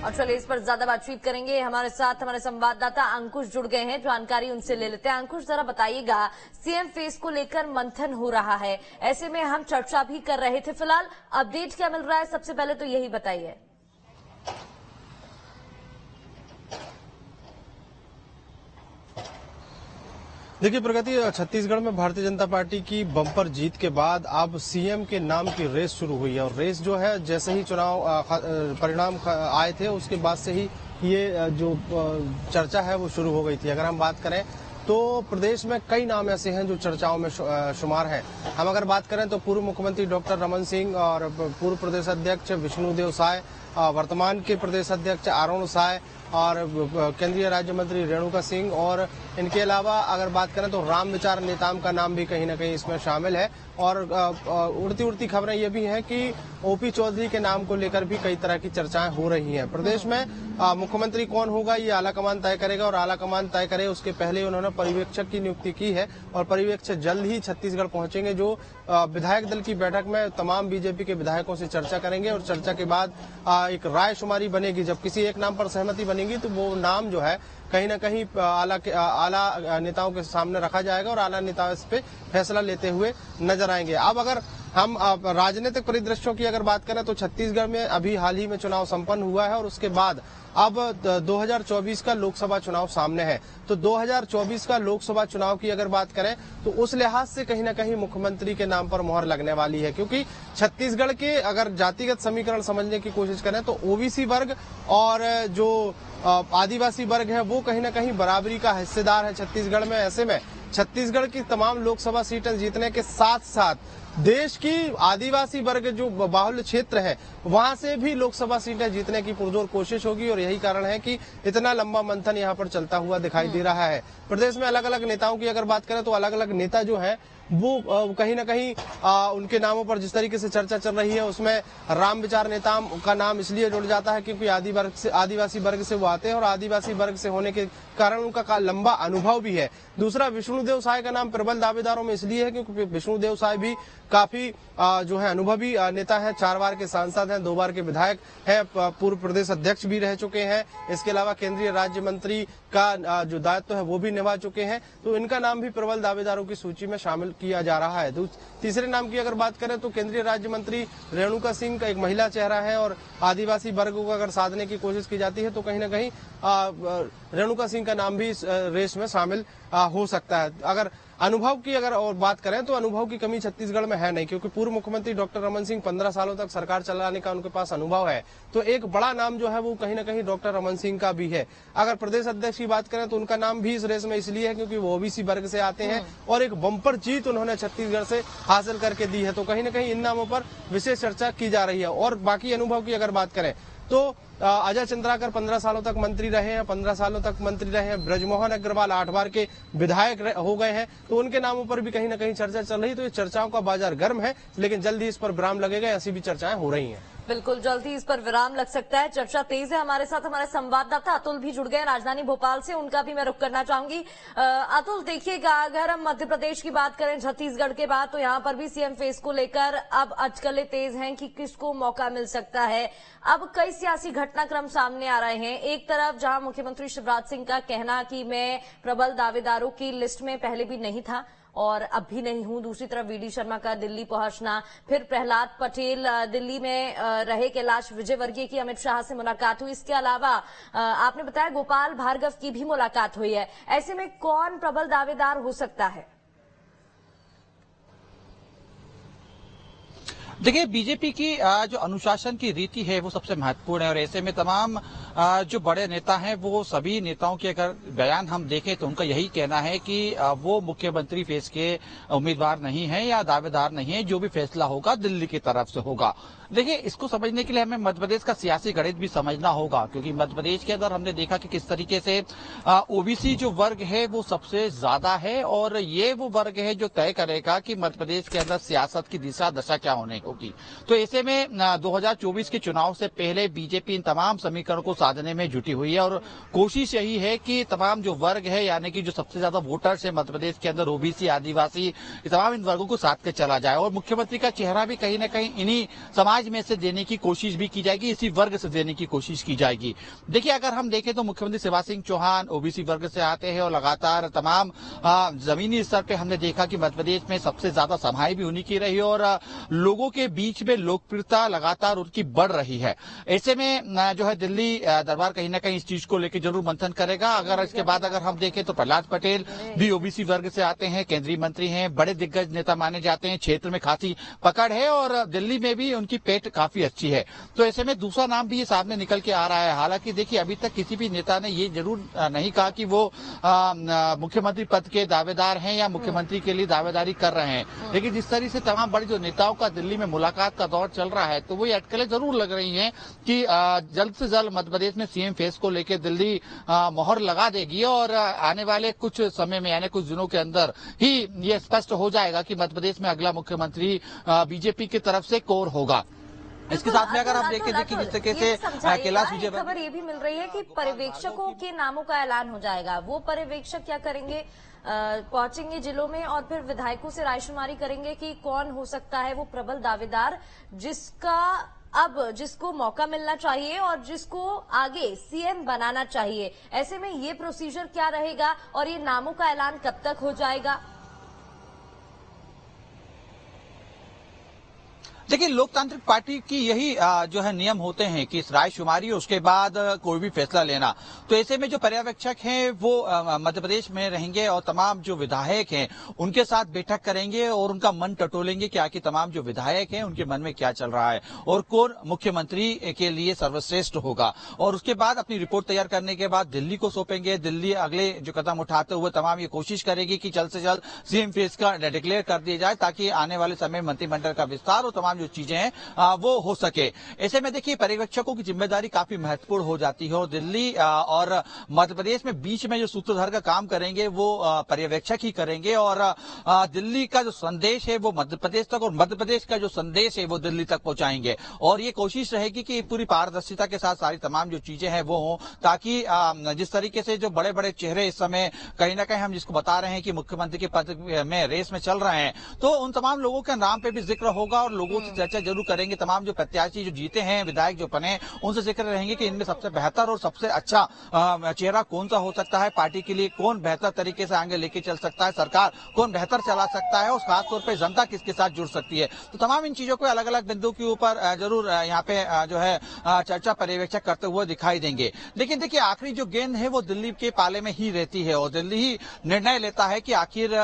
और चलिए इस पर ज्यादा बातचीत करेंगे। हमारे साथ हमारे संवाददाता अंकुश जुड़ गए हैं, जानकारी उनसे ले लेते हैं। अंकुश, जरा बताइएगा, सीएम फेस को लेकर मंथन हो रहा है, ऐसे में हम चर्चा भी कर रहे थे, फिलहाल अपडेट क्या मिल रहा है, सबसे पहले तो यही बताइए। देखिए प्रगति, छत्तीसगढ़ में भारतीय जनता पार्टी की बम्पर जीत के बाद अब सीएम के नाम की रेस शुरू हुई है और रेस जो है जैसे ही चुनाव परिणाम आए थे उसके बाद से ही ये जो चर्चा है वो शुरू हो गई थी। अगर हम बात करें तो प्रदेश में कई नाम ऐसे हैं जो चर्चाओं में शुमार हैं। हम अगर बात करें तो पूर्व मुख्यमंत्री डॉक्टर रमन सिंह और पूर्व प्रदेश अध्यक्ष विष्णुदेव साय, वर्तमान के प्रदेश अध्यक्ष अरुण साय और केंद्रीय राज्य मंत्री रेणुका सिंह, और इनके अलावा अगर बात करें तो राम विचार नेताम का नाम भी कहीं न कहीं इसमें शामिल है। और उड़ती उड़ती खबरें ये भी हैं कि ओपी चौधरी के नाम को लेकर भी कई तरह की चर्चाएं हो रही हैं। प्रदेश में मुख्यमंत्री कौन होगा ये आलाकमान तय करेगा और आलाकमान तय करे उसके पहले उन्होंने पर्यवेक्षक की नियुक्ति की है और पर्यवेक्षक जल्द ही छत्तीसगढ़ पहुंचेंगे, जो विधायक दल की बैठक में तमाम बीजेपी के विधायकों से चर्चा करेंगे और चर्चा के बाद एक रायशुमारी बनेगी। जब किसी एक नाम पर सहमति बनेगी तो वो नाम जो है कहीं न कहीं आला नेताओं के सामने रखा जाएगा और आला नेता इस पे फैसला लेते हुए नजर आएंगे। अब अगर हम राजनीतिक परिदृश्यों की अगर बात करें तो छत्तीसगढ़ में अभी हाल ही में चुनाव संपन्न हुआ है और उसके बाद अब 2024 का लोकसभा चुनाव सामने है। तो 2024 का लोकसभा चुनाव की अगर बात करें तो उस लिहाज से कहीं न कहीं मुख्यमंत्री के नाम पर मोहर लगने वाली है, क्योंकि छत्तीसगढ़ के अगर जातिगत समीकरण समझने की कोशिश करें तो ओबीसी वर्ग और जो आदिवासी वर्ग है वो कहीं न कहीं बराबरी का हिस्सेदार है छत्तीसगढ़ में। ऐसे में छत्तीसगढ़ की तमाम लोकसभा सीटें जीतने के साथ साथ देश की आदिवासी वर्ग जो बाहुल्य क्षेत्र है वहां से भी लोकसभा सीटें जीतने की पुरजोर कोशिश होगी और यही कारण है कि इतना लंबा मंथन यहां पर चलता हुआ दिखाई दे रहा है। प्रदेश में अलग अलग नेताओं की अगर बात करें तो अलग अलग नेता जो हैं वो कहीं न कहीं उनके नामों पर जिस तरीके से चर्चा चल रही है उसमें राम विचार नेताम का नाम इसलिए जुड़ जाता है क्योंकि आदिवासी वर्ग से वो आते हैं और आदिवासी वर्ग से होने के कारण उनका लंबा अनुभव भी है। दूसरा, विष्णुदेव साय का नाम प्रबल दावेदारों में इसलिए है क्योंकि विष्णुदेव साय भी काफी जो है अनुभवी नेता है, 4 बार के सांसद हैं, 2 बार के विधायक हैं, पूर्व प्रदेश अध्यक्ष भी रह चुके हैं। इसके अलावा केंद्रीय राज्य मंत्री का जो दायित्व है वो भी निभा चुके हैं, तो इनका नाम भी प्रबल दावेदारों की सूची में शामिल किया जा रहा है। तीसरे नाम की अगर बात करें तो केंद्रीय राज्य मंत्री रेणुका सिंह का एक महिला चेहरा है और आदिवासी वर्ग को अगर साधने की कोशिश की जाती है तो कहीं न कहीं रेणुका सिंह का नाम भी इस रेस में शामिल हो सकता है। अगर अनुभव की अगर और बात करें तो अनुभव की कमी छत्तीसगढ़ में है नहीं, क्योंकि पूर्व मुख्यमंत्री डॉक्टर रमन सिंह 15 सालों तक सरकार चलाने का उनके पास अनुभव है। तो एक बड़ा नाम जो है वो कहीं न कहीं डॉक्टर रमन सिंह का भी है। अगर प्रदेश अध्यक्ष की बात करें तो उनका नाम भी इस रेस में इसलिए है क्योंकि वो ओबीसी वर्ग से आते हैं और एक बम्पर जीत उन्होंने छत्तीसगढ़ से हासिल करके दी है। तो कहीं न कहीं इन नामों पर विशेष चर्चा की जा रही है। और बाकी अनुभव की अगर बात करें तो अजय चंद्राकर 15 सालों तक मंत्री रहे हैं, 15 सालों तक मंत्री रहे हैं। ब्रजमोहन अग्रवाल 8 बार के विधायक हो गए हैं, तो उनके नामों पर भी कहीं न कहीं चर्चा चल रही है। तो ये चर्चाओं का बाजार गर्म है, लेकिन जल्द ही इस पर विराम लगेगा, ऐसी भी चर्चाएं हो रही हैं। बिल्कुल, जल्द ही इस पर विराम लग सकता है, चर्चा तेज है। हमारे साथ हमारे संवाददाता अतुल भी जुड़ गए राजधानी भोपाल से, उनका भी मैं रुख करना चाहूंगी। अतुल, देखिएगा, अगर हम मध्य प्रदेश की बात करें छत्तीसगढ़ के बाद, तो यहाँ पर भी सीएम फेस को लेकर अब अटकलें तेज हैं कि किसको मौका मिल सकता है। अब कई सियासी घटनाक्रम सामने आ रहे हैं। एक तरफ जहां मुख्यमंत्री शिवराज सिंह का कहना कि मैं प्रबल दावेदारों की लिस्ट में पहले भी नहीं था और अब भी नहीं हूं, दूसरी तरफ वीडी शर्मा का दिल्ली पहुंचना, फिर प्रहलाद पटेल दिल्ली में रहे, कैलाश विजयवर्गीय की अमित शाह से मुलाकात हुई। इसके अलावा आपने बताया गोपाल भार्गव की भी मुलाकात हुई है। ऐसे में कौन प्रबल दावेदार हो सकता है? देखिए, बीजेपी की जो अनुशासन की रीति है वो सबसे महत्वपूर्ण है और ऐसे में तमाम जो बड़े नेता हैं वो सभी नेताओं के अगर बयान हम देखें तो उनका यही कहना है कि वो मुख्यमंत्री फेस के उम्मीदवार नहीं है या दावेदार नहीं है, जो भी फैसला होगा दिल्ली की तरफ से होगा। देखिए, इसको समझने के लिए हमें मध्य प्रदेश का सियासी गणित भी समझना होगा, क्योंकि मध्य प्रदेश के अंदर हमने देखा कि किस तरीके से ओबीसी जो वर्ग है वो सबसे ज्यादा है और ये वो वर्ग है जो तय करेगा कि मध्य प्रदेश के अंदर सियासत की दिशा दशा क्या होने होगी। तो ऐसे में 2024 के चुनाव से पहले बीजेपी इन तमाम समीकरणों को साधने में जुटी हुई है और कोशिश यही है कि तमाम जो वर्ग है, यानी कि जो सबसे ज्यादा वोटर्स है मध्य प्रदेश के अंदर, ओबीसी, आदिवासी, तमाम इन वर्गों को साथ के चला जाए और मुख्यमंत्री का चेहरा भी कहीं ना कहीं इन्हीं समाज में से देने की कोशिश भी की जाएगी, इसी वर्ग से देने की कोशिश की जाएगी। देखिए, अगर हम देखें तो मुख्यमंत्री शिवराज सिंह चौहान ओबीसी वर्ग से आते हैं और लगातार तमाम जमीनी स्तर पे हमने देखा कि मध्य प्रदेश में सबसे ज्यादा सभाएं भी उन्हीं की रही और लोगों के बीच में लोकप्रियता लगातार उनकी बढ़ रही है। ऐसे में जो है दिल्ली दरबार कहीं ना कहीं इस चीज को लेकर जरूर मंथन करेगा। अगर इसके बाद अगर हम देखें तो प्रहलाद पटेल भी ओबीसी वर्ग से आते हैं, केंद्रीय मंत्री हैं, बड़े दिग्गज नेता माने जाते हैं, क्षेत्र में खासी पकड़ है और दिल्ली में भी उनकी पेट काफी अच्छी है। तो ऐसे में दूसरा नाम भी ये सामने निकल के आ रहा है। हालांकि देखिए, अभी तक किसी भी नेता ने ये जरूर नहीं कहा कि वो मुख्यमंत्री पद के दावेदार हैं या मुख्यमंत्री के लिए दावेदारी कर रहे हैं, लेकिन जिस तरह से तमाम बड़े जो नेताओं का दिल्ली में मुलाकात का दौर चल रहा है तो वो अटकलें जरूर लग रही हैं कि जल्द से जल्द मध्य प्रदेश में सीएम फेस को लेकर दिल्ली मोहर लगा देगी और आने वाले कुछ समय में यानी कुछ दिनों के अंदर ही ये स्पष्ट हो जाएगा कि मध्य प्रदेश में अगला मुख्यमंत्री बीजेपी की तरफ से कौन होगा। इसके साथ में अगर आप देखें जिस तरीके से कैलाश विजय, खबर ये भी मिल रही है कि पर्यवेक्षकों के नामों का ऐलान हो जाएगा। वो पर्यवेक्षक क्या करेंगे, पहुंचेंगे जिलों में और फिर विधायकों से रायशुमारी करेंगे कि कौन हो सकता है वो प्रबल दावेदार जिसको मौका मिलना चाहिए और जिसको आगे सीएम बनाना चाहिए। ऐसे में ये प्रोसीजर क्या रहेगा और ये नामों का ऐलान कब तक हो जाएगा? देखिए, लोकतांत्रिक पार्टी की यही जो है नियम होते हैं कि रायशुमारी उसके बाद कोई भी फैसला लेना। तो ऐसे में जो पर्यवेक्षक हैं वो मध्य प्रदेश में रहेंगे और तमाम जो विधायक हैं उनके साथ बैठक करेंगे और उनका मन टटोलेंगे कि आखिर तमाम जो विधायक हैं उनके मन में क्या चल रहा है और कौन मुख्यमंत्री के लिए सर्वश्रेष्ठ होगा। और उसके बाद अपनी रिपोर्ट तैयार करने के बाद दिल्ली को सौंपेंगे। दिल्ली अगले जो कदम उठाते हुए तमाम ये कोशिश करेगी कि जल्द से जल्द सीएम फेस का डिक्लेयर कर दिया जाए ताकि आने वाले समय मंत्रिमंडल का विस्तार और तमाम जो चीजें हैं वो हो सके। ऐसे में देखिए, पर्यवेक्षकों की जिम्मेदारी काफी महत्वपूर्ण हो जाती है और दिल्ली और मध्य प्रदेश में बीच में जो सूत्रधार का काम करेंगे वो पर्यवेक्षक ही करेंगे और दिल्ली का जो संदेश है वो मध्य प्रदेश तक और मध्य प्रदेश का जो संदेश है वो दिल्ली तक पहुंचाएंगे। और ये कोशिश रहेगी कि पूरी पारदर्शिता के साथ सारी तमाम जो चीजें हैं वो हों ताकि जिस तरीके से जो बड़े बड़े चेहरे इस समय कहीं ना कहीं हम जिसको बता रहे हैं कि मुख्यमंत्री के पद में रेस में चल रहे हैं, तो उन तमाम लोगों के नाम पे भी जिक्र होगा और लोगों से चर्चा जरूर करेंगे। तमाम जो प्रत्याशी जो जीते हैं, विधायक जो बने, उनसे जिक्र रहेंगे कि इनमें सबसे बेहतर और सबसे अच्छा चेहरा कौन सा हो सकता है, पार्टी के लिए कौन बेहतर तरीके से आगे लेके चल सकता है, सरकार कौन बेहतर चला सकता है और खासतौर पर जनता किसके साथ जुड़ सकती है। तो तमाम इन चीजों को अलग अलग बिंदु के ऊपर जरूर यहाँ पे जो है चर्चा पर्यवेक्षक करते हुए दिखाई देंगे। लेकिन देखिए, आखिरी जो गेंद है वो दिल्ली के पाले में ही रहती है और दिल्ली ही निर्णय लेता है कि आखिर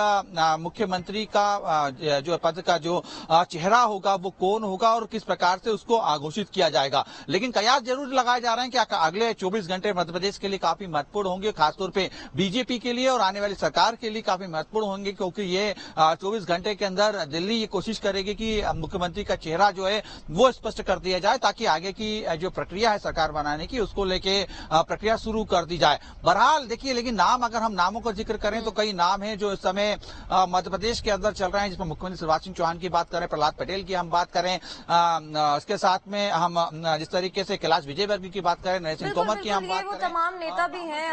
मुख्यमंत्री का जो पद का जो चेहरा होगा वो कौन होगा और किस प्रकार से उसको घोषित किया जाएगा। लेकिन कयास जरूर लगाए जा रहे हैं कि अगले 24 घंटे मध्य प्रदेश के लिए काफी महत्वपूर्ण होंगे, खासतौर पे बीजेपी के लिए और आने वाली सरकार के लिए काफी महत्वपूर्ण होंगे, क्योंकि ये 24 घंटे के अंदर दिल्ली ये कोशिश करेगी कि मुख्यमंत्री का चेहरा जो है वो स्पष्ट कर दिया जाए ताकि आगे की जो प्रक्रिया है सरकार बनाने की उसको लेके प्रक्रिया शुरू कर दी जाए। बहरहाल देखिए, लेकिन नाम अगर हम नामों का जिक्र करें तो कई नाम है जो इस समय मध्य प्रदेश के अंदर चल रहे हैं, जिसमें मुख्यमंत्री शिवराज सिंह चौहान की बात करें, प्रहलाद पटेल की हम बात करें, इसके साथ में हम जिस तरीके से कैलाश विजयवर्गीय की बात करें, नरेश सिंह तोमर की हम बात करें, तमाम नेता भी हैं।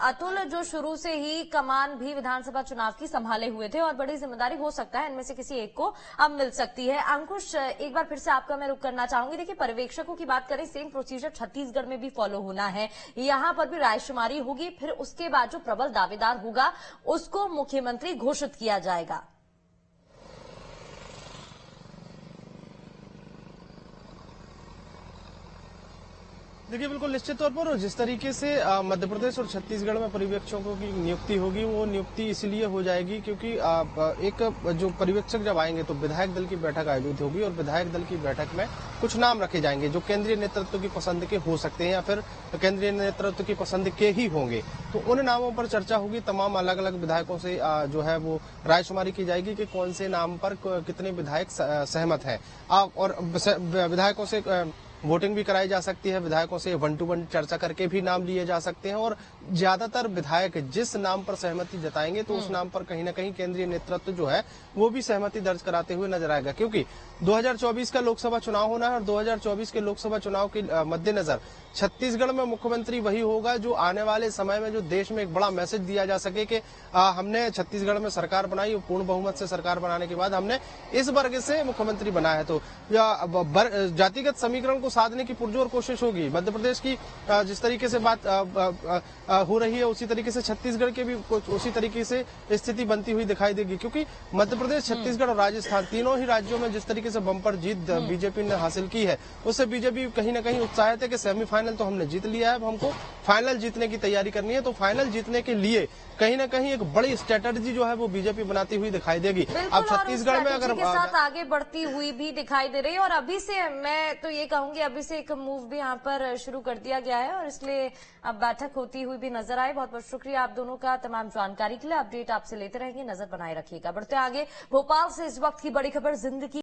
अतुल जो शुरू से ही कमान भी विधानसभा चुनाव की संभाले हुए थे और बड़ी जिम्मेदारी हो सकता है इनमें से किसी एक को अब मिल सकती है। अंकुश, एक बार फिर से आपका मैं रुख करना चाहूंगी। देखिए, पर्यवेक्षकों की बात करें, सेम प्रोसीजर छत्तीसगढ़ में भी फॉलो होना है। यहाँ पर भी रायशुमारी होगी, फिर उसके बाद जो प्रबल दावेदार होगा उसको मुख्यमंत्री घोषित किया जाएगा। देखिए, बिल्कुल निश्चित तौर पर जिस तरीके से मध्य प्रदेश और छत्तीसगढ़ में पर्यवेक्षकों की नियुक्ति होगी वो नियुक्ति इसलिए हो जाएगी क्योंकि एक जो पर्यवेक्षक जब आएंगे तो विधायक दल की बैठक आयोजित होगी और विधायक दल की बैठक में कुछ नाम रखे जाएंगे जो केंद्रीय नेतृत्व की पसंद के हो सकते हैं या फिर केंद्रीय नेतृत्व की पसंद के ही होंगे। तो उन नामों पर चर्चा होगी, तमाम अलग अलग विधायकों से जो है वो रायशुमारी की जाएगी कि कौन से नाम पर कितने विधायक सहमत है और विधायकों से वोटिंग भी कराई जा सकती है, विधायकों से 1-to-1 चर्चा करके भी नाम लिए जा सकते हैं और ज्यादातर विधायक जिस नाम पर सहमति जताएंगे तो उस नाम पर कहीं ना कहीं केंद्रीय नेतृत्व जो है वो भी सहमति दर्ज कराते हुए नजर आएगा, क्योंकि 2024 का लोकसभा चुनाव होना है और 2024 के लोकसभा चुनाव के मद्देनजर छत्तीसगढ़ में मुख्यमंत्री वही होगा जो आने वाले समय में जो देश में एक बड़ा मैसेज दिया जा सके कि हमने छत्तीसगढ़ में सरकार बनाई और पूर्ण बहुमत से सरकार बनाने के बाद हमने इस वर्ग से मुख्यमंत्री बनाया है। तो जातिगत समीकरण को साधने की पुरजोर कोशिश होगी। मध्य प्रदेश की जिस तरीके से बात हो रही है उसी तरीके से छत्तीसगढ़ के भी उसी तरीके से स्थिति बनती हुई दिखाई देगी, क्योंकि मध्य प्रदेश, छत्तीसगढ़ और राजस्थान तीनों ही राज्यों में जिस तरीके से बम्पर जीत बीजेपी ने हासिल की है उससे बीजेपी कहीं ना कहीं उत्साहित है कि सेमीफाइनल तो हमने जीत लिया है, अब हमको फाइनल जीतने की तैयारी करनी है। तो फाइनल जीतने के लिए कहीं ना कहीं एक बड़ी स्ट्रेटजी जो है वो बीजेपी बनाती हुई दिखाई देगी। अब छत्तीसगढ़ में अगर के साथ आगे बढ़ती हुई भी दिखाई दे रही है और अभी से मैं तो ये कहूंगी अभी से एक मूव भी यहाँ पर शुरू कर दिया गया है और इसलिए अब बैठक होती हुई भी नजर आए। बहुत बहुत शुक्रिया आप दोनों का तमाम जानकारी के लिए। अपडेट आपसे लेते रहेंगे, नजर बनाए रखिएगा। बढ़ते आगे भोपाल से इस वक्त की बड़ी खबर जिंदगी